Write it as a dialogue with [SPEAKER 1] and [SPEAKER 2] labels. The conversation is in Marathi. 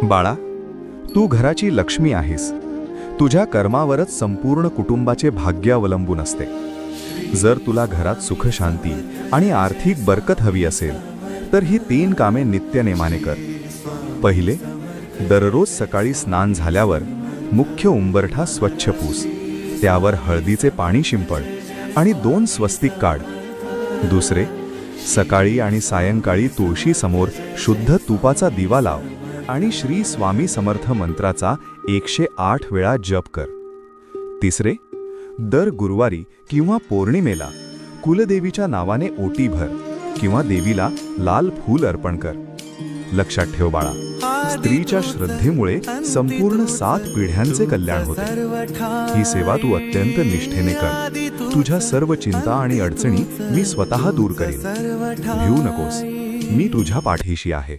[SPEAKER 1] बाळा, तू घराची लक्ष्मी आहेस. तुझ्या कर्मावरच संपूर्ण कुटुंबाचे भाग्य अवलंबून असते. जर तुला घरात सुख शांती आणि आर्थिक बरकत हवी असेल तर ही 3 कामे नित्यनेमाने कर. पहिले, दररोज सकाळी स्नान झाल्यावर मुख्य उंबरठा स्वच्छ पुस, त्यावर हळदीचे पाणी शिंपड आणि 2 स्वस्तिक काढ. दुसरे, सकाळी आणि सायंकाळी तुळशी समोर शुद्ध तुपाचा दिवा लाव आणि श्री स्वामी समर्थ मंत्राचा 108 वेळा जप कर. तिसरे, दर गुरुवारी किंवा पौर्णिमेला कुलदेवीच्या नावाने ओटी भर किंवा देवीला लाल फूल अर्पण कर. लक्षात ठेव बाळा, स्त्रीच्या श्रद्धेमुळे संपूर्ण 7 पिढ्यांचे कल्याण होते. ही सेवा तू अत्यंत निष्ठेने कर. तुझ्या सर्व चिंता आणि अडचणी मी स्वतः दूर करीन. भिवू नकोस, मी तुझ्या पाठीशी आहे.